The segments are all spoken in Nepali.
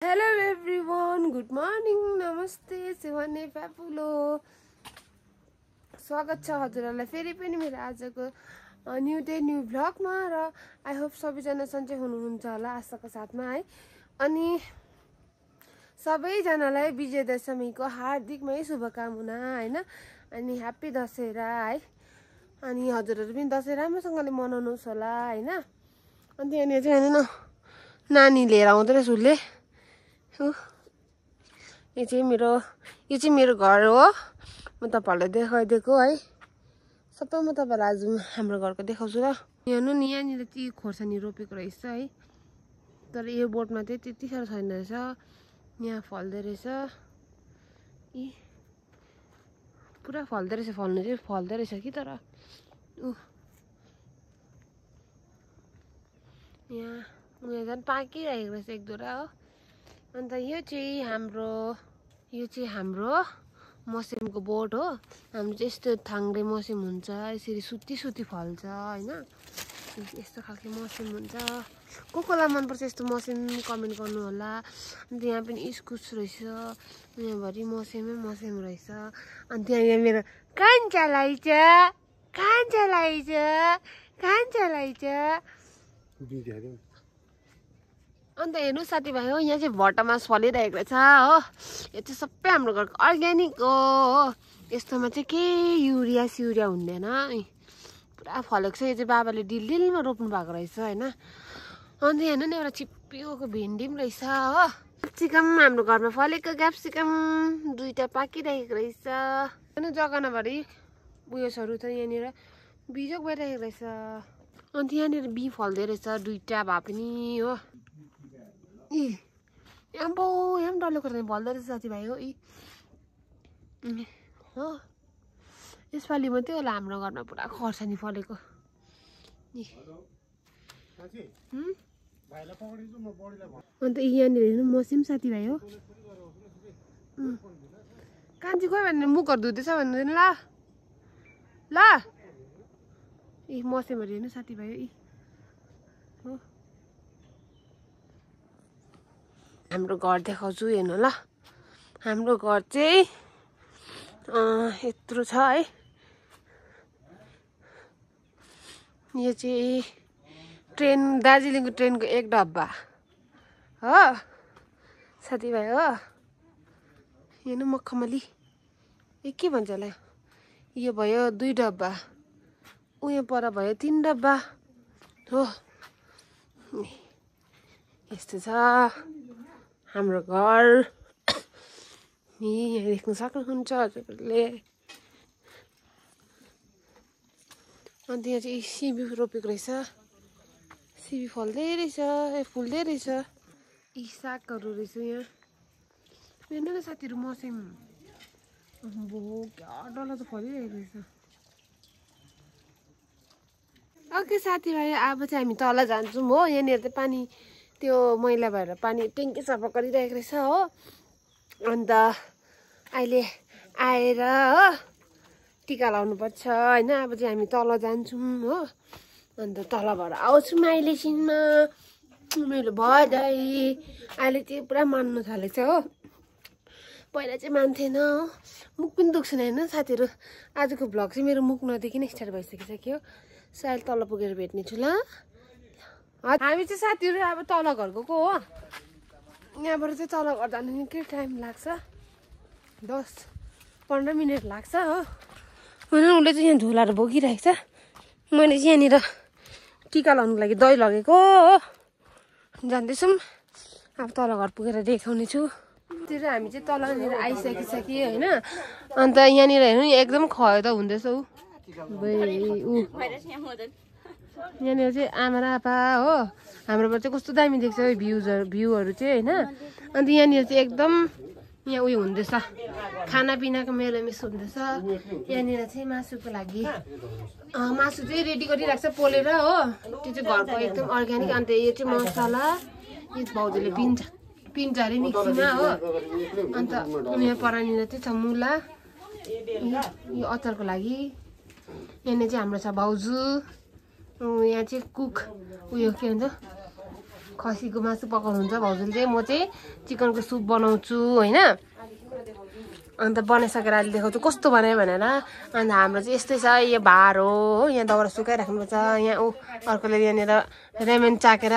हेलो एभ्रिवान, गुड मर्निङ, नमस्ते, शिवानी पापुलो। स्वागत छ हजुरहरूलाई फेरि पनि मेरो आजको न्यू डे न्यू भ्लगमा। र आई होप सबैजना सन्चै हुनुहुन्छ होला आशाको साथमा है। अनि सबैजनालाई विजयदशमीको हार्दिकमै शुभकामना होइन। अनि ह्याप्पी दशहरा है। अनि हजुरहरू पनि दसैँ राम्रोसँगले मनाउनुहोस् होला होइन। अनि त्यहाँनिर चाहिँ हेर्नु न, नानी लिएर आउँदो रहेछ उसले। यो चाहिँ मेरो घर हो। म तपाईँहरूलाई देखाइदिएको है। सबै म तपाईँहरूलाई आज हाम्रो घरको देखाउँछु र। हेर्नु नि, यहाँनिर चाहिँ खोर्सानी रोपेको रहेछ है। तर यो बोटमा चाहिँ त्यति साह्रो छैन रहेछ। यहाँ फल्दै रहेछ। पुरा फल्दै रहेछ, फल्नु चाहिँ फल्दै रहेछ कि। तर यहाँ झन् पाकिरहेको रहेछ एक दुईवटा हो। अन्त यो चाहिँ हाम्रो मस्यामको बोट हो। हाम्रो चाहिँ यस्तो थाङ्रे मस्याम हुन्छ, यसरी सुती सुती फल्छ होइन। यस्तो खालको मस्याम हुन्छ। कोलाई मनपर्छ यस्तो मस्याम कमेन्ट गर्नु होला। अन्त यहाँ पनि इस्कुस रहेछ, यहाँभरि मस्यामै मस्याम रहेछ। अनि त्यहाँनिर मेरो कान्छालाई अन्त हेर्नु साथीभाइ हो, यहाँ चाहिँ भटमास फलिरहेको रहेछ हो। यो चाहिँ सबै हाम्रो घरको अर्ग्यानिक हो। यस्तोमा चाहिँ केही युरिया सिउरिया हुँदैन। पुरा फलेको छ। यो चाहिँ बाबाले डिलमा रोप्नु भएको रहेछ होइन। अन्त हेर्नु न, एउटा चिप्पिएको भिन्डी पनि रहेछ हो। क्याप्सिकम हाम्रो घरमा फलेको क्याप्सिकम दुईवटा पाकिरहेको रहेछ। हेर्नु जगनाभरि उयोसहरू त यहाँनिर बिजोग भइरहेको रहेछ। अन्त यहाँनिर बिफ फल्दै रहेछ दुईवटा भए पनि हो। यहाँ पनि डल्लो खोर्सानी फल्दो रहेछ साथीभाइ हो। हो यसपालि मात्रै होला हाम्रो घरमा पुरा खोर्सानी फलेको। अन्त यहाँनिर हेर्नु मस्याम साथीभाइ हो। कान्छी गयो भने मुखहरू धुँदैछ भन्नु ल ल। मस्यामहरू हेर्नु साथीभाइ हो। हाम्रो घर देखाउँछु हेर्नु ल। हाम्रो घर चाहिँ यत्रो छ है। यो चाहिँ दार्जिलिङको ट्रेनको एक डब्बा हो साथीभाइ हो। हेर्नु मखमली के भन्छ होला। यो भयो 2 डब्बा, उयो पर भयो 3 डब्बा हो। यस्तो छ हाम्रो घर। यहाँ देख्न सक्नुहुन्छ हजुरहरूले। अन्त यहाँ चाहिँ सिमी रोपेको रहेछ। सिमी फल्दै रहेछ, फुल्दै रहेछ। यी सागहरू रहेछ यहाँ। हेर्नु न साथीहरू मस्याम क्या डल्लो त फलिरहेको रहेछ। ओके साथीभाइ, अब चाहिँ हामी तल जान्छौँ हो। यहाँनिर चाहिँ पानी त्यो मैला भएर पानी ट्याङ्की सफा गरिरहेको रहेछ हो। अन्त अहिले आएर हो टिका लाउनुपर्छ होइन। अब चाहिँ हामी तल जान्छौँ हो। अन्त तलबाट आउँछौँ अहिले एकछिनमा। मेरो भदै अहिले चाहिँ पुरा मान्नु थालेको छ हो। पहिला चाहिँ मान्थेन हो। मुख पनि दुख्छन् होइन साथीहरू। आजको भ्लग चाहिँ मेरो मुख नदेखि नै स्टार्ट भइसकिसक्यो। सायद तल पुगेर भेट्ने छु ल। हामी चाहिँ साथीहरू अब तल घर गएको हो। यहाँबाट चाहिँ तल घर जानु निकै टाइम लाग्छ, 10-15 मिनट लाग्छ हो। अनि उसले चाहिँ यहाँ झोलाहरू बोकिरहेको छ। मैले चाहिँ यहाँनिर टिका लाउनुको लागि दही लगेको हो। जाँदैछौँ अब तल घर पुगेर देखाउने छु। त्यो हामी चाहिँ तलनिर आइसकिसक्यो होइन। अन्त यहाँनिर हेर्नु एकदम खय त हुँदैछ ऊ। यहाँनिर चाहिँ आमा र आप्पा हो। हाम्रोबाट चाहिँ कस्तो दामी देख्छ भ्यूहरू चाहिँ होइन। अन्त यहाँनिर चाहिँ एकदम यहाँ उयो हुँदैछ, खानापिनाको मेलमिस हुँदैछ। यहाँनिर चाहिँ मासुको लागि मासु चाहिँ रेडी गरिरहेको छ पोलेर हो। त्यो चाहिँ घरको एकदम अर्ग्यानिक। अन्त यो चाहिँ मसला यो भाउजूले पिन्छ अरे मिक्सीमा हो। अन्त यहाँ परानिर चाहिँ छ मुला, यो अचारको लागि। यहाँनिर चाहिँ हाम्रो छ भाउजू। यहाँ चाहिँ कुक उयो के भन्छ खसीको मासु पकाउनुहुन्छ भाउजूले चाहिँ। म चाहिँ चिकनको सुप बनाउँछु होइन। अन्त बनाइसकेर अहिले देखाउँछु कस्तो बनायो भनेर। अन्त हाम्रो चाहिँ यस्तै छ, यो भार हो, यहाँ दाउरा सुकाइराख्नुपर्छ। यहाँ अर्कोले यहाँनिर रेमेन चाकेर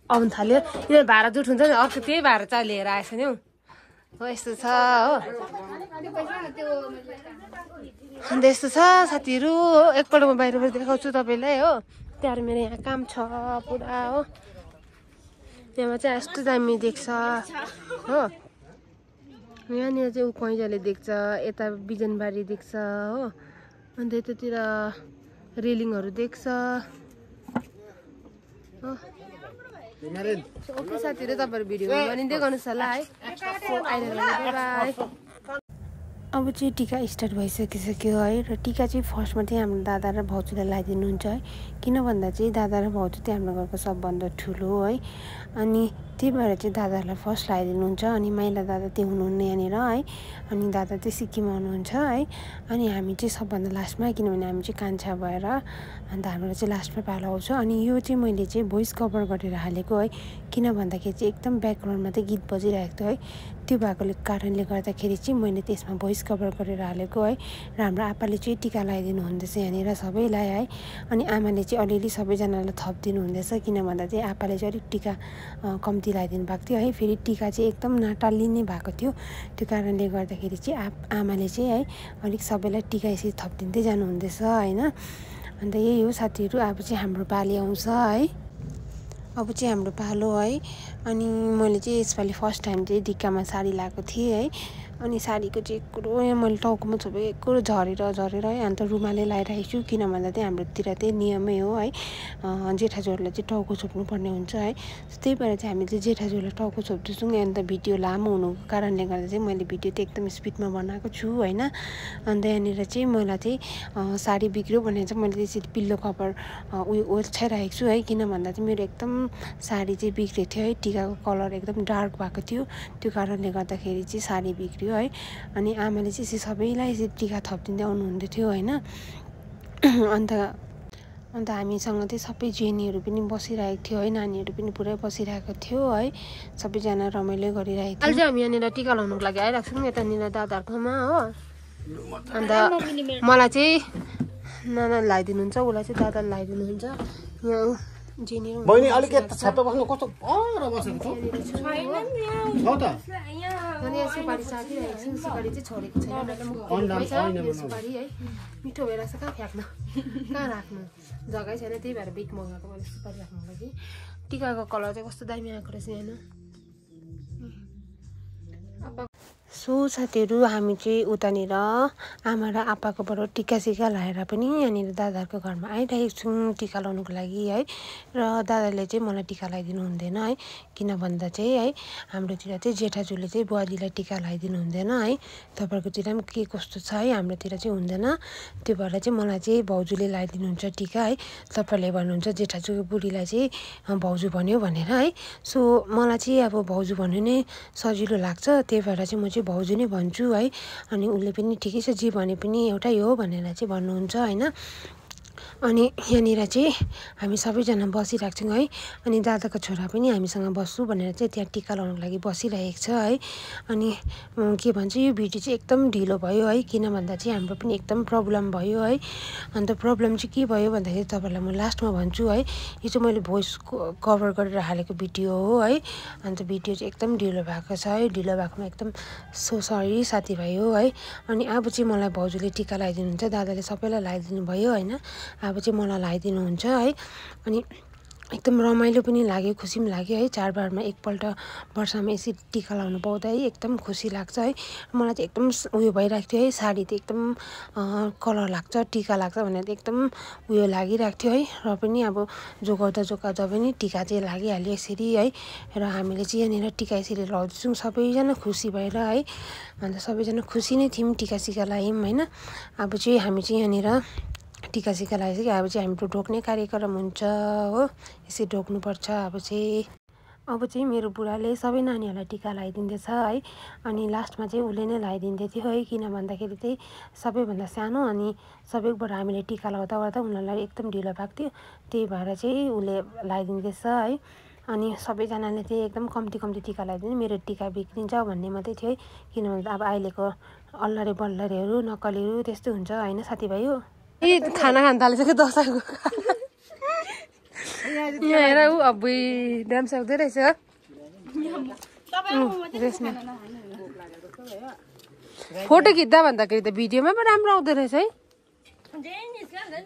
आउनु थाल्यो। यिनीहरू भाडा जुट हुन्छ नि, अर्को त्यही भाडा चाहिँ लिएर आएछ नि हो। यस्तो छ हो। अन्त यस्तो छ साथीहरू हो। एकपल्ट म बाहिरबाट देखाउँछु तपाईँलाई हो। त्यहाँबाट मेरो यहाँ काम छ पुरा हो। त्यहाँमा चाहिँ यस्तो दामी देख्छ हो। यहाँनिर चाहिँ कैँजाले देख्छ, यता बिजनबारी देख्छ हो। अन्त यतातिर रेलिङहरू देख्छ हो। ओके साथीहरू, तपाईँहरू भिडियो बनिँदै गर्नुहोस् होला है। बाई। अब चाहिँ टिका स्टार्ट भइसकिसक्यो है। र टिका चाहिँ फर्स्टमा चाहिँ हाम्रो दादा र भाउजूलाई लगाइदिनुहुन्छ है। किन भन्दा चाहिँ दादा र भाउजू चाहिँ हाम्रो घरको सबभन्दा ठुलो है। अनि त्यही भएर चाहिँ दादाहरूलाई फर्स्ट लगाइदिनुहुन्छ। अनि माइला दादा त्यो हुनुहुन्न यहाँनिर है। अनि दादा चाहिँ सिक्किममा हुनुहुन्छ है। अनि हामी चाहिँ सबभन्दा लास्टमा, किनभने हामी चाहिँ कान्छा भएर अन्त हाम्रो चाहिँ लास्टमा पालो आउँछ। अनि यो चाहिँ मैले चाहिँ भोइस कभर गरेर हालेको है। किन भन्दाखेरि चाहिँ एकदम ब्याकग्राउन्डमा चाहिँ गीत बजिरहेको थियो है। त्यो भएकोले कारणले गर्दाखेरि चाहिँ मैले त्यसमा भोइस कभर गरेर हालेको है। र हाम्रो आपाले चाहिँ टिका लगाइदिनु हुँदैछ यहाँनिर सबैलाई है। अनि आमाले चाहिँ अलिअलि सबैजनालाई थपिदिनु हुँदैछ। किन भन्दा चाहिँ आपाले चाहिँ अलिक टिका कम्ती लगाइदिनु भएको थियो है। फेरि टिका चाहिँ एकदम नाटालिने भएको थियो। त्यो कारणले गर्दाखेरि चाहिँ आमाले चाहिँ है अलिक सबैलाई टिका यसरी थपिदिँदै जानुहुँदैछ होइन। अन्त यही हो साथीहरू। अब चाहिँ हाम्रो पाली आउँछ है। अब चाहिँ हाम्रो पालो है। अनि मैले चाहिँ यसपालि फर्स्ट टाइम चाहिँ टिकामा साडी लगाएको थिएँ है। अनि साडीको चाहिँ एकरो मैले टाउकोमा छोपेँ, एकरो झरेर है। अन्त रुमाले लगाइरहेको छु। किन भन्दा चाहिँ हाम्रोतिर चाहिँ नियमै हो है, जेठाजोहरूलाई चाहिँ टाउको छोप्नुपर्ने हुन्छ है। त्यही भएर चाहिँ हामी चाहिँ जेठाजोहरूलाई टाउको छोप्दैछौँ। अन्त भिडियो लामो हुनुको कारणले गर्दा चाहिँ मैले भिडियो चाहिँ एकदम स्पिडमा बनाएको छु होइन। अन्त यहाँनिर चाहिँ मलाई चाहिँ साडी बिग्रियो भनेर चाहिँ मैले त्यसरी पिल्लो कभर उयो ओछ्याइरहेको छु है। किन भन्दा चाहिँ मेरो एकदम साडी चाहिँ बिग्रेको थियो है। टिकाको कलर एकदम डार्क भएको थियो। त्यो कारणले गर्दाखेरि चाहिँ साडी बिग्रियो है। अनि आमाले चाहिँ सबैलाई यसरी टिका थपिदिँदै आउनुहुँदै थियो होइन। अन्त हामीसँग चाहिँ सबै जेनीहरू पनि बसिरहेको थियो है। नानीहरू पनि पुरै बसिरहेको थियो है। सबैजना रमाइलो गरिरहेको थियो। अहिले चाहिँ हामी यहाँनिर टिका लाउनुको लागि आइरहेको छौँ यतानिर दादाहरूकोमा हो। अन्त मलाई चाहिँ नाना लगाइदिनुहुन्छ, उसलाई चाहिँ दादाले लगाइदिनुहुन्छ। यहाँ जेनी बहिनी अलिक यता छापा बस्नु कस्तो पर बसेको छ त। अनि यहाँ सुपारी साकिरहेको छु। सुपारी चाहिँ छोडेको छैन। सुपारी है मिठो भइरहेको छ। कहाँ फ्याँक्नु, कहाँ राख्नु जग्गै छैन। त्यही भएर बिट मगाएको मैले सुपारी राख्नुको लागि। टिकाको कलर चाहिँ कस्तो दामी आएको रहेछ यहाँ। सो साथीहरू, हामी चाहिँ उतानिर आमा र आप्पाकोबाट टिका लगाएर पनि यहाँनिर दादाहरूको घरमा आइरहेको छौँ टिका लाउनुको लागि है। र दादाले चाहिँ मलाई टिका लगाइदिनु हुँदैन है। किन भन्दा चाहिँ है हाम्रोतिर चाहिँ जेठाजुले चाहिँ बुहारीलाई टिका लगाइदिनु हुँदैन है। तपाईँहरूकोतिर पनि के कस्तो छ है, हाम्रोतिर चाहिँ हुँदैन। त्यो भएर चाहिँ मलाई चाहिँ भाउजूले लगाइदिनुहुन्छ टिका है। तपाईँहरूले भन्नुहुन्छ जेठाजुको बुढीलाई चाहिँ भाउजू भन्यो भनेर है। सो मलाई चाहिँ अब भाउजू भन्नु नै सजिलो लाग्छ। त्यही भएर चाहिँ म चाहिँ भाउजू नै भन्छु है। अनि उसले पनि ठिकै छ, जे भने पनि एउटै हो भनेर चाहिँ भन्नुहुन्छ होइन। अनि यहाँनिर चाहिँ हामी सबैजना बसिरहेको छौँ है। अनि दादाको छोरा पनि हामीसँग बस्छु भनेर चाहिँ त्यहाँ टिका लाउनुको लागि बसिरहेको छ है। अनि के भन्छ, यो भिडियो चाहिँ एकदम ढिलो भयो है। किन भन्दा चाहिँ हाम्रो पनि एकदम प्रब्लम भयो है। अन्त प्रब्लम चाहिँ के भयो भन्दाखेरि तपाईँहरूलाई म लास्टमा भन्छु है। यो चाहिँ मैले भोइस कभर गरेर हालेको भिडियो हो है। अन्त भिडियो चाहिँ एकदम ढिलो भएको छ है। ढिलो भएकोमा एकदम सो सरी साथीभाइ हो है। अनि अब चाहिँ मलाई भाउजूले टिका लगाइदिनुहुन्छ, दादाले सबैलाई लगाइदिनु भयो होइन। अब चाहिँ मलाई लगाइदिनुहुन्छ है। अनि एकदम रमाइलो पनि लाग्यो, खुसी पनि लाग्यो है। चाडबाडमा एकपल्ट वर्षमा यसरी टिका लाउनु पाउँदा है एकदम खुसी लाग्छ है। मलाई चाहिँ एकदम उयो भइरहेको थियो है। साडी त एकदम कलर लाग्छ, टिका लाग्छ भनेर एकदम उयो लागिरहेको थियो है। र पनि अब जोगाउँदा पनि टिका चाहिँ लागिहाल्यो यसरी है। र हामीले चाहिँ यहाँनिर टिका यसरी लगाउँदैछौँ सबैजना खुसी भएर है। अन्त सबैजना खुसी नै थियौँ, टिका लगायौँ होइन। अब चाहिँ हामी चाहिँ यहाँनिर टिका लगाइसक्यो। अब चाहिँ हाम्रो ढोक्ने कार्यक्रम हुन्छ हो। यसरी ढोक्नुपर्छ। अब चाहिँ मेरो बुढाले सबै नानीहरूलाई टिका लगाइदिँदैछ है। अनि लास्टमा चाहिँ उसले नै लगाइदिँदै थियो है। किन भन्दाखेरि चाहिँ सबैभन्दा सानो अनि सबैबाट हामीले टिका लगाउँदा उनीहरूलाई एकदम ढिलो भएको थियो। त्यही भएर चाहिँ उसले लगाइदिँदैछ है। अनि सबैजनाले चाहिँ एकदम कम्ती कम्ती टिका लगाइदिनु मेरो टिका बिग्रिन्छ भन्ने मात्रै थियो है किनभने अब अहिलेको अल्लरे बल्लरेहरू नक्कलीहरू त्यस्तो हुन्छ होइन साथीभाइ हो खाना खान थालिसक्यो दसैँको यहाँ हेर ऊ अब्बुई ड्याम सक्दै रहेछ फोटो खिच्दा भन्दाखेरि त भिडियोमा पो राम्रो आउँदो रहेछ है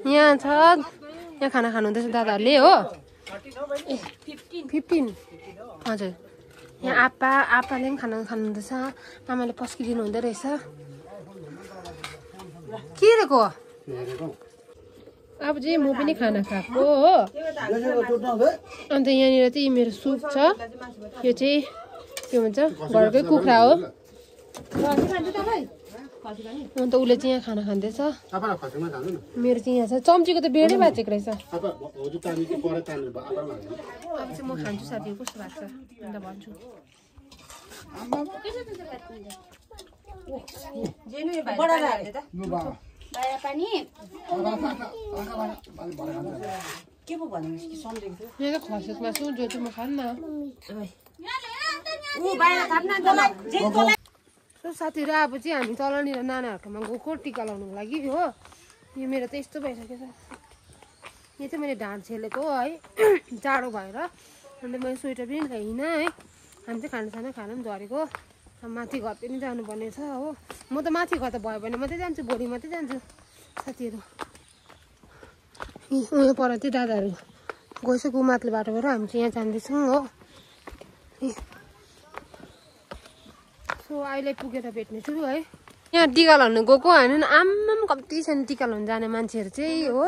यहाँ छ यहाँ खाना खानुहुँदैछ दादाहरूले हो 15 हजुर यहाँ आप्पाले पनि खाना खानुहुँदैछ आमाले पस्किदिनु हुँदो रहेछ के रहेको अब चाहिँ म पनि खाना खाएको हो अन्त यहाँनिर चाहिँ मेरो सुप छ यो चाहिँ के भन्छ घरकै कुखुरा हो अन्त उसले चाहिँ यहाँ खाना खाँदैछ मेरो चाहिँ यहाँ छ चम्चीको त बेडै बाँचेको रहेछ अब चाहिँ म खान्छु साथीहरू कस्तो भएको छ अन्त भन्छु खसेको मासु जो चाहिँ म खान्न साथीहरू अब चाहिँ हामी तलनिर नानाहरूकोमा गएको टिका लाउनुको लागि हो यो मेरो त यस्तो भइसकेको छ यो चाहिँ मैले ढाड छेलेको है जाडो भएर अन्त मैले स्वेटर पनि खाइनँ है हामी चाहिँ खानासाना खाना पनि झरेको माथि घर पनि जानुपर्ने छ हो म त माथि घर त भयो भने मात्रै जान्छु भोलि मात्रै जान्छु साथीहरू उयो पर चाहिँ दादाहरू गइसक्यो माथिल्लो बाटोबाट हामी चाहिँ यहाँ जाँदैछौँ हो सो अहिले पुगेर भेट्नेछु है यहाँ टिका लाउनु गएको होइन आम्माम कम्ती छैन टिका लाउनु जाने मान्छेहरू चाहिँ हो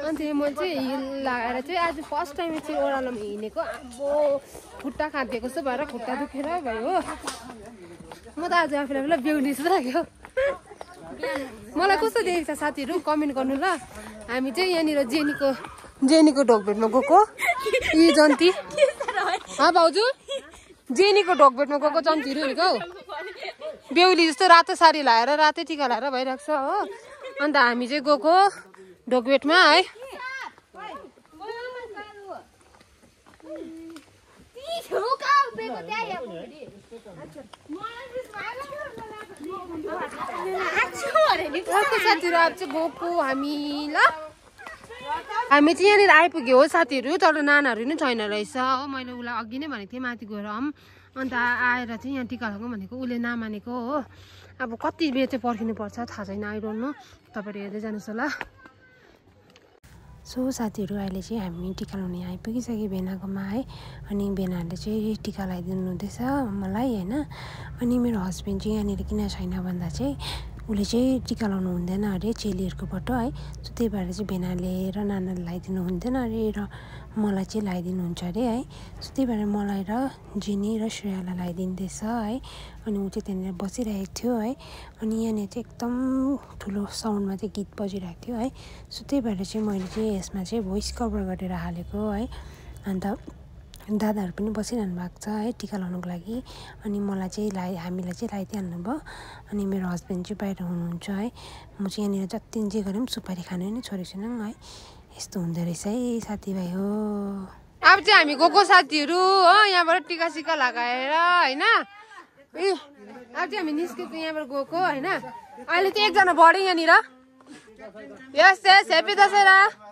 अन्त म चाहिँ हिल लगाएर चाहिँ आज फर्स्ट टाइम चाहिँ ओह्रालोमा हिँडेको अब खुट्टा खाँदिएको जस्तो भएर खुट्टा दुखेर भयो हो म त आज आफूलाई बेहुली जस्तो लाग्यो मलाई कस्तो देखेको छ साथीहरू कमेन्ट गर्नु ल हामी चाहिँ यहाँनिर जेनीको ढोकभेटमा गएको यी जन्ती भाउजू जेनीको ढोकभेटमा गएको जन्तीहरू भनेको हौ बेहुली जस्तो रातो साडी लगाएर रातै टिका लगाएर भइरहेको छ हो अन्त हामी चाहिँ गएको ढोकभेटमा है साथीहरू अब चाहिँ गएको हामी ल हामी चाहिँ यहाँनिर आइपुग्यो हो साथीहरू तर नानाहरू नै छैन रहेछ हो मैले उसलाई अघि नै भनेको थिएँ माथि गएर अन्त आएर चाहिँ यहाँ टिका लगाउँ भनेको उसले नमानेको हो अब कति बेर चाहिँ पर्खिनुपर्छ थाहा छैन आइरहनु तपाईँहरू हेर्दै जानुहोस् होला सो साथीहरू अहिले चाहिँ हामी टिका लाउने आइपुगिसक्यो बेनाकोमा है अनि बेनाहरूले चाहिँ टिका लगाइदिनु हुँदैछ मलाई होइन अनि मेरो हस्बेन्ड चाहिँ यहाँनिर किन छैन भन्दा चाहिँ उसले चाहिँ टिका लाउनु हुँदैन अरे चेलीहरूकोबाट है सो त्यही भएर चाहिँ बेनाले र नानाले लगाइदिनु हुँदैन अरे र मलाई चाहिँ लगाइदिनुहुन्छ अरे है सो त्यही भएर मलाई र जेनी र श्रेयालाई लगाइदिँदैछ है अनि ऊ चाहिँ त्यहाँनिर बसिरहेको थियो है अनि यहाँनिर चाहिँ एकदम ठुलो साउन्डमा चाहिँ गीत बजिरहेको थियो है सो त्यही भएर चाहिँ मैले चाहिँ यसमा चाहिँ भोइस कभर गरेर हालेको है अन्त दादाहरू पनि बसिरहनु भएको छ है टिका लाउनुको लागि अनि मलाई चाहिँ हामीलाई चाहिँ लगाइदिइहाल्नु भयो अनि मेरो हस्बेन्ड चाहिँ बाहिर हुनुहुन्छ है म चाहिँ यहाँनिर जति जे गरे पनि सुपारी खानु नै छोडेको छैन है यस्तो हुँदो रहेछ है साथीभाइ हो अब चाहिँ हामी गएको साथीहरू हो यहाँबाट टिका सिका लगाएर होइन अब चाहिँ हामी निस्केको यहाँबाट गएको होइन अहिले चाहिँ एकजना बढ्यो यहाँनिर यस यस हेप्पी दशहरा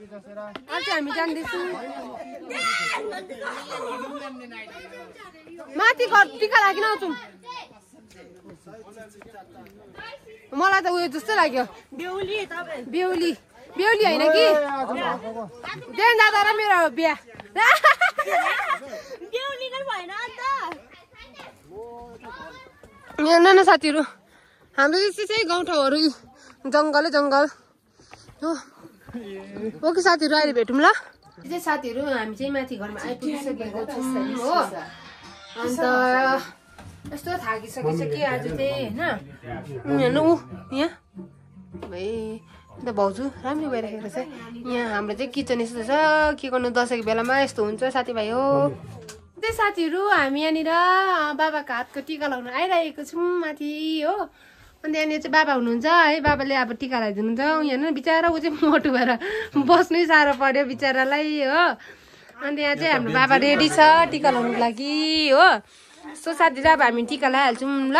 अब चाहिँ हामी जाँदैछौँ माथि घर टिका लागिन आउँछौँ मलाई त उयो जस्तो लाग्यो बेहुली होइन कि देन दादा र मेरो बिहा यहाँ नाना साथीहरू हाम्रो चाहिँ चाहिँ गाउँठाउँहरू जङ्गल हो कि साथीहरू अहिले भेटौँ ल चाहिँ साथीहरू हामी चाहिँ माथि घरमा आइपुगिसकेको छौँ हो अन्त यस्तो थाकिसकेछ कि आज चाहिँ होइन ऊ यहाँ भाइ अन्त भाउजू राम्रो भइराखेको छ यहाँ हाम्रो चाहिँ किचन यस्तो छ के गर्नु दसैँको बेलामा यस्तो हुन्छ साथीभाइ हो त्यही साथीहरू हामी यहाँनिर बाबाको हातको टिका लगाउन आइरहेको छौँ माथि हो अन्त यहाँनिर चाहिँ बाबा हुनुहुन्छ है बाबाले अब टिका लगाइदिनुहुन्छ यहाँ बिचरा ऊ चाहिँ मोटो भएर बस्नै साह्रो पर्यो बिचरालाई हो अन्त यहाँ चाहिँ हाम्रो बाबा रेडी छ टिका लाउनुको लागि हो सो साथी र अब हामी टिका लगाइहाल्छौँ ल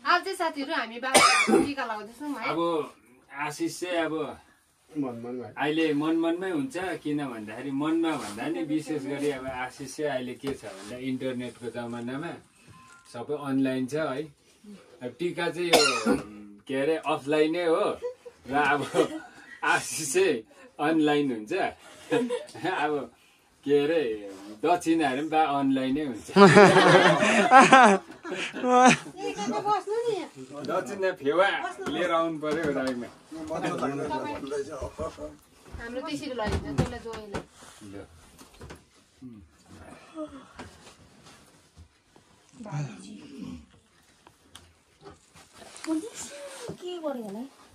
अब चाहिँ साथीहरू हामी बाबा टिका लगाउँदैछौँ है अब आशिष चाहिँ अब अहिले मनमै हुन्छ किन भन्दाखेरि मनमा भन्दा नि विशेष गरी अब आशिष चाहिँ अहिले के छ भन्दा इन्टरनेटको जमानामा सबै अनलाइन छ है अब टिका चाहिँ यो के अरे अफलाइनै हो र अब आशिष चाहिँ अनलाइन हुन्छ अब के अरे दक्षिणाहरू पनि बा अनलाइनै हुन्छ दक्षिणा फेवा लिएर आउनु पर्यो राईमा हाम्रो त्यसरी लगिन्छ त्यसलाई जोइले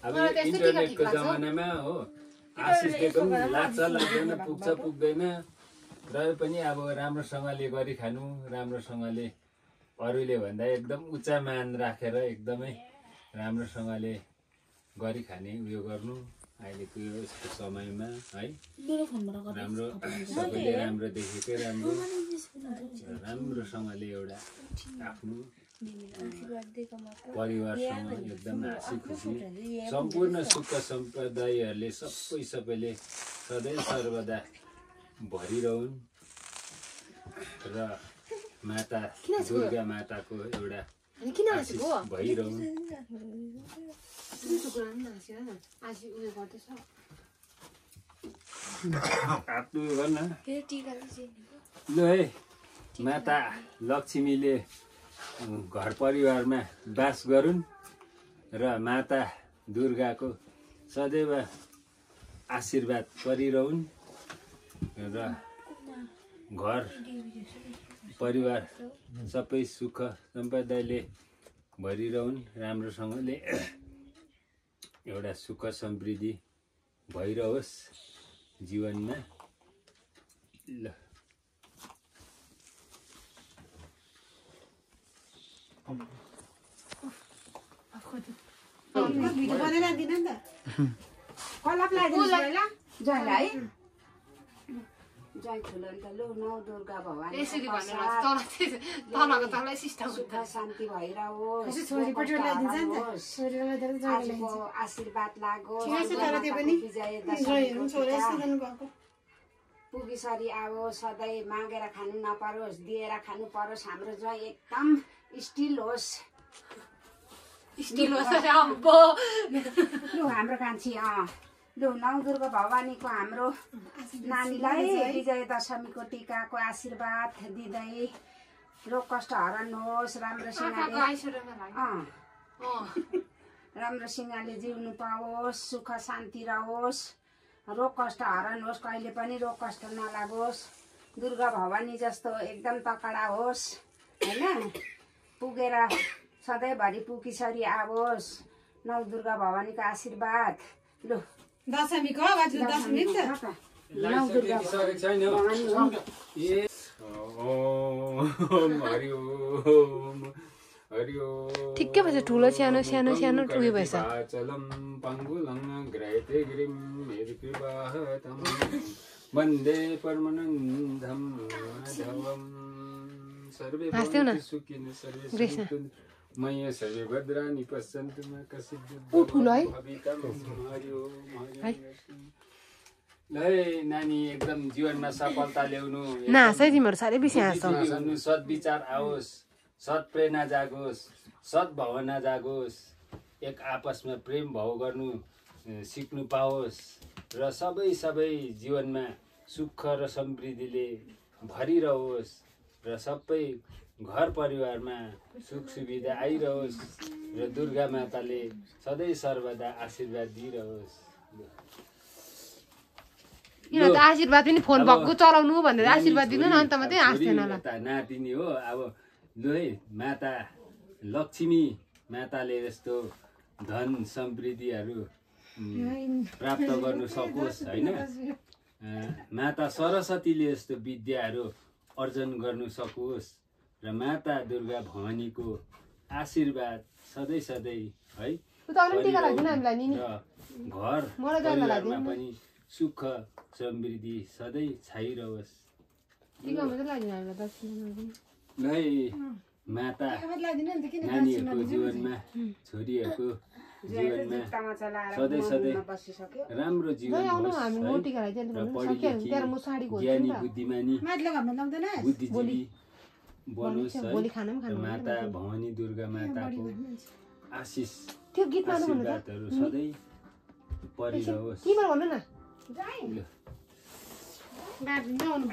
अब इन्टरनेटको जमानामा हो आशिषले पनि लाग्छ लाग्दैन पुग्छ पुग्दैन र पनि अब राम्रोसँगले गरी खानु राम्रोसँगले अरूले भन्दा एकदम उच्च मान राखेर एकदमै राम्रोसँगले गरी खाने उयो गर्नु अहिलेको यो यस्तो समयमा है राम्रो सबैले राम्रो देखेकै राम्रो राम्रोसँगले एउटा आफ्नो परिवारसँग एकदम हाँसी खुसी सम्पूर्ण सुख सम्प्रदायहरूले सबैले सधैँ सर्वदा भरिरहन् र माता दुर्गा माताको एउटा आशिष भइरहन् लु है माता लक्ष्मीले घर परिवारमा बास गरून् र माता दुर्गाको सदैव आशीर्वाद परिरहन् र घर परिवार सबै सुख सम्पदाले भरिरहन् राम्रोसँगले एउटा सुख समृद्धि भइरहोस् जीवनमा ल जय ठुलो लु नौ दुर्गा भवानी यसरी भनेर सुख शान्ति भइरहोस् आशीर्वाद लागोस् पुगिसरी आओस् सधैँ मागेर खानु नपरोस् दिएर खानु परोस् हाम्रो जय एकदम स्टिल होस् लु हाम्रो कान्छी लु नौ दुर्गा भवानीको हाम्रो नानीलाई विजय दशमीको टिकाको आशीर्वाद दिँदै रोग कष्ट हरण होस् राम्रोसँगले जिउनु पाओस् सुख शान्ति रहोस् रोग कष्ट हरण होस् कहिले पनि रोग कष्ट नलागोस् दुर्गा भवानी जस्तो एकदम तकडा होस् हैन पुगेर सधैँभरि पुगिसरी आओस् नौ दुर्गा भवानीको आशीर्वाद लु दशमीको दशमी त नौ दुर्गा ठिक्कै भएछ ठुलो सानो सानो सानो उयो भएछ वन्दे परमानन्दं माधवं सर्वे भवन्तु सुखिनः सर्वे सन्तु मया सर्वे भद्राणि पश्यन्तु मा कश्चित् ल नानी एकदम जीवनमा सफलता ल्याउनु नासै तिमीहरू साह्रै बेसी हाँस्छौ सद्विचार आओस् सत्प्रेरणा जागोस् सद्भावना जागोस् एक आपसमा प्रेम भाव गर्नु सिक्नु पाओस् र सबै जीवनमा सुख र समृद्धिले भरिरहोस् र सबै घर परिवारमा सुख सुविधा आइरहोस् र दुर्गा माताले सधैँ सर्वदा आशीर्वाद दिइरहोस् किन त आशीर्वाद पनि फोन भक्कु चलाउनु भनेर आशीर्वाद दिनु न अन्त मात्रै हाँस्दैन ल नातिनी हो अब लु है माता लक्ष्मी माताले यस्तो धन समृद्धिहरू प्राप्त गर्नु सकोस् हैन माता सरस्वतीले यस्तो विद्याहरू अर्जन गर्नु सकोस् र माता दुर्गा भवानीको आशीर्वाद सधैँ है घर परिवारमा पनि सुख समृद्धि सधैँ छाइरहोस्। नै माता नानीहरूको जीवनमा छोरीहरूको जीवनमा सधैँ सधैँ राम्रो जीवन होस् है र पढिलेखी ज्ञानी बुद्धिमानी बुद्धिजीवी बनोस् है र माता भवानी दुर्गा माताको आशिष आशीर्वादहरू सधैँ परिरहोस्।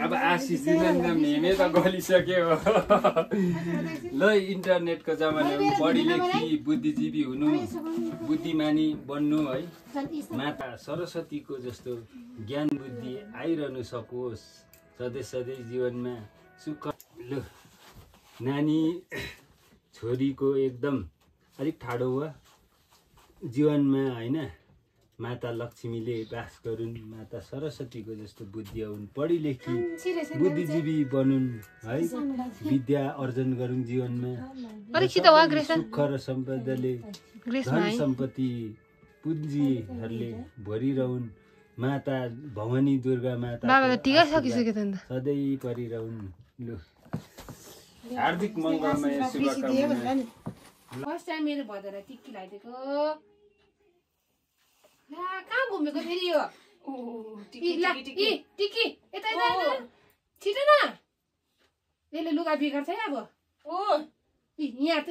अब आशिष दिन मेमे त गलिसक्यो ल इन्टरनेटको जमानामा पढिलेखी बुद्धिजीवी हुनु बुद्धिमानी बन्नु है माता सरस्वतीको जस्तो ज्ञान बुद्धि आइरहनु सकोस् सधैँ सधैँ जीवनमा सुख। ल नानी छोरीको एकदम अलिक ठाडो वा जीवनमा होइन माता लक्ष्मीले बास गरून् माता सरस्वतीको जस्तो बुद्धि आउन् पढिलेखी बुद्धिजीवी बनुन् है विद्या अर्जन गरून् जीवनमा सुख र सम्पदाले धन सम्पत्ति पुँजीहरूले भरिरहन् माता भवानी दुर्गा माता सधैँ परिरहन्। लु हार्दिक मङ्गलमय शुभकामना। फर्स्ट टाइम मेरो भदर टिक्की लगाइदिएको कहाँ घुमेको फेरि यो टिक्की यता छिटो न यसले लुगा बिगार्छ है अब यहाँ त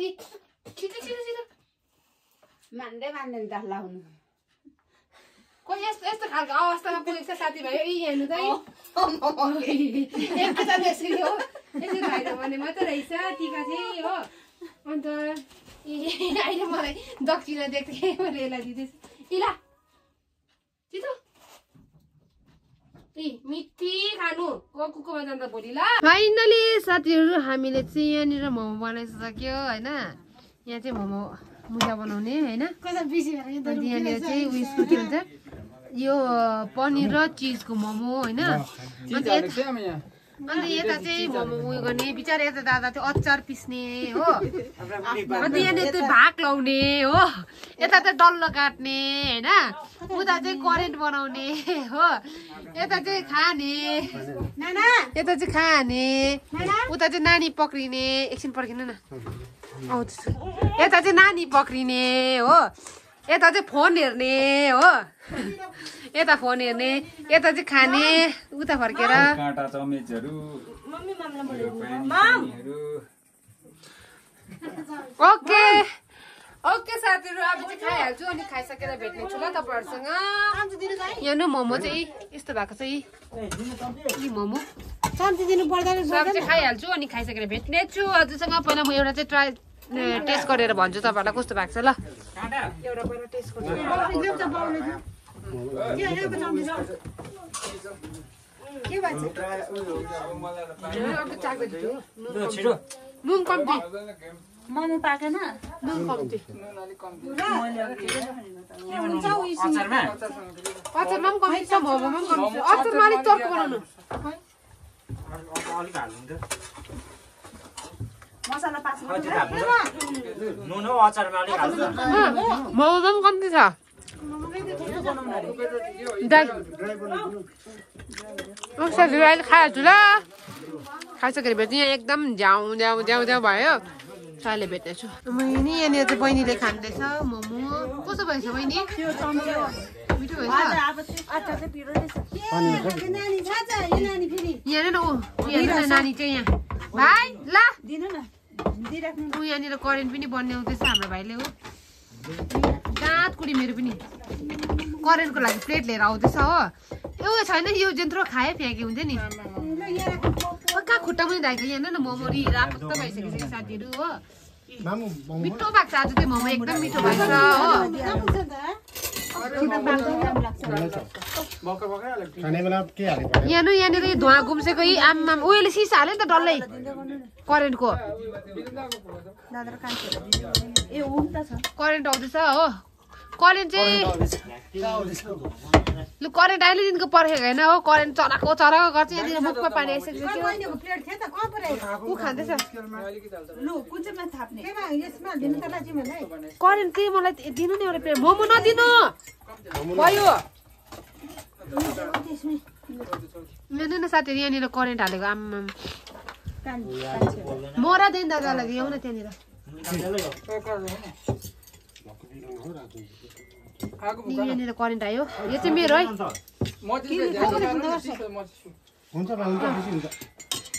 छिटो छिटो छिटो मान्दैन त लाउनु कोही यस्तो यस्तो खालको अवस्थामा पुगेको छ साथीभाइ हेर्नु त एकैचोटि यसरी हो यसरी खाइदियो भने मात्रै रहेछ टिका चाहिँ हो। अन्त अहिले मलाई दक्षिणा देख्थेँ मैले यसलाई दिँदैछु इला छिटो मिठी खानु कुकुमा जाँदा भोलि ल। फाइनली साथीहरू हामीले चाहिँ यहाँनिर मोमो बनाइसक्यो होइन यहाँ चाहिँ मोमो मुजा बनाउने होइन यहाँनिर चाहिँ उयसको के भन्छ यो पनिर र चिजको मोमो होइन अनि यता चाहिँ मोमो उयो गर्ने बिचारा यता दादा त्यो अचार पिस्ने हो अन्त यहाँनिर त्यो भाग लाउने हो यता चाहिँ डल्लो काट्ने होइन उता चाहिँ करेन्ट बनाउने हो यता चाहिँ खाने यता चाहिँ खाने उता चाहिँ नानी पक्रिने एकछिन पर्खिनु न आउँदैछु यता चाहिँ नानी पक्रिने हो यता चाहिँ फोन हेर्ने हो यता फोन हेर्ने यता चाहिँ खाने उता फर्केर काँटा चमेचहरू ओके ओके साथीहरू अब चाहिँ खाइहाल्छु अनि खाइसकेर भेट्ने छु ल तपाईँहरूसँग। यहाँ मोमो चाहिँ यस्तो भएको छ यी मोमो सब्जी दिनु पर्दैन सब चाहिँ खाइहाल्छु अनि खाइसकेर भेट्ने छु हजुरसँग। पहिला म एउटा चाहिँ ट्राई टेस्ट गरेर भन्छु तपाईँहरूलाई कस्तो भएको छ ल एउटा पहिला टेस्ट नुन कम्ती मोमो पाकेन नुन कम्ती अचारमा पनि कम्ती छ मोमोमा पनि कम्ती छ अचारमा अलिक चर्को बनाउनु मसला पास्नु नुन हो अचारमा अलिक हाल्नु मोमोमा पनि कम्ती छ अहिले खाइहाल्छु ल खाइसकेर भेट्छु यहाँ एकदम झ्याउ झ्याउ झ्याउ झ्याउ भयो अहिले भेट्नेछु। बहिनी यहाँनिर चाहिँ बहिनीले खाँदैछ मोमो कस्तो भएछ बहिनी मिठो भएछ यहाँ न ऊ नानी चाहिँ यहाँ भाइ ल ऊ यहाँनिर करेन्ट पनि बन्याउँदैछ हाम्रो भाइले हो दाँत कुडी मेरो पनि करेन्टको लागि प्लेट लिएर आउँदैछ हो यो छैन यो जेन्त्रो खायो फ्याँके हुन्छ नि कहाँ खुट्टा पनि राखेको यहाँ न मोमो रापत्त भइसकेको साथीहरू हो मिठो भएको छ आज चाहिँ मोमो एकदम मिठो भएको छ हो यहाँनिर धुवा घुम्सेको यी आमाम उयोले सिसा हाल्यो नि त डल्लै करेन्टको करेन्ट आउँदैछ हो करेन्ट चाहिँ लु करेन्ट अहिलेदेखिको पर्खेको होइन हो करेन्ट चराको चराको गर्छ यहाँनिर मुखमा पानी आइसकेको ऊ खाँदैछ करेन्ट चाहिँ मलाई दिनु नि एउटा प्लेट मोमो नदिनु भयो हेर्नु न साथीहरू यहाँनिर करेन्ट हालेको आम्मा मोरा दिएँ दादालाई ल्याउ न त्यहाँनिर यहाँनिर करेन्ट आयो यो चाहिँ मेरो है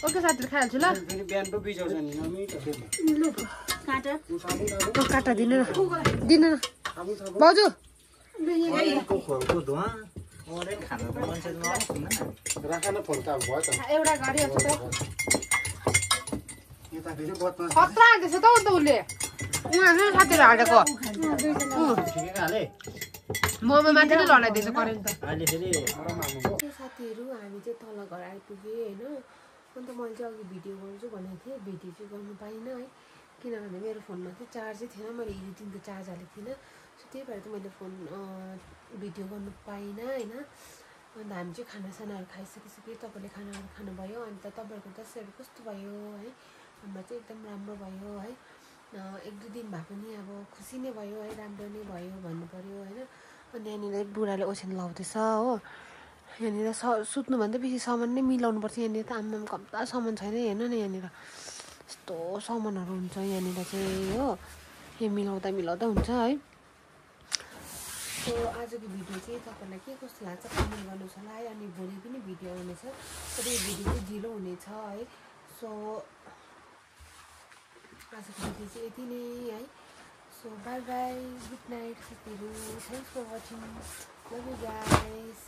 ओके साथीहरू खाइहाल्छु ल काटा दिनु न दिनु न भाउजू एउटा गाडी आउँछ त खतरा हाल्दैछ त अन्त उसले उनीहरू साथीहरू हालेको मोमो माथि नै लडाइदिएछ करेन्ट त साथीहरू हामी चाहिँ तल घर आइपुग्यो होइन अन्त मैले चाहिँ अघि भिडियो गर्छु भनेको थिएँ भिडियो चाहिँ गर्नु पाइनँ है किनभने मेरो फोनमा चाहिँ चार्जै थिएन मैले एडिटिङको चार्ज हालेको थिइनँ सो त्यही भएर चाहिँ मैले फोन भिडियो गर्नु पाइनँ होइन अन्त हामी चाहिँ खानासानाहरू खाइसकिसक्यो तपाईँले खानाहरू खानुभयो अन्त तपाईँहरूको दसैँहरू कस्तो भयो है हाम्रो चाहिँ एकदम राम्रो भयो है 1-2 दिन भए पनि अब खुसी नै भयो है राम्रो नै भयो भन्नु पऱ्यो होइन अनि यहाँनिर बुढाले ओछ्यान लाउँदैछ हो यहाँनिर सुत्नुभन्दा बेसी सामान नै मिलाउनु पर्छ यहाँनिर त आम्माम कम्ता सामान छैन हेर्नु न यहाँनिर यस्तो सामानहरू हुन्छ यहाँनिर चाहिँ हो यो मिलाउँदा हुन्छ है सो आजको भिडियो चाहिँ तपाईँलाई के कस्तो लाग्छ कमेन्ट गर्नुहोस् होला है अनि भोलि पनि भिडियो आउनेछ तर यो भिडियो चाहिँ ढिलो हुनेछ है सो आजको भिडियो चाहिँ यति नै है so bye bye good night साथीहरू thanks for watching love you guys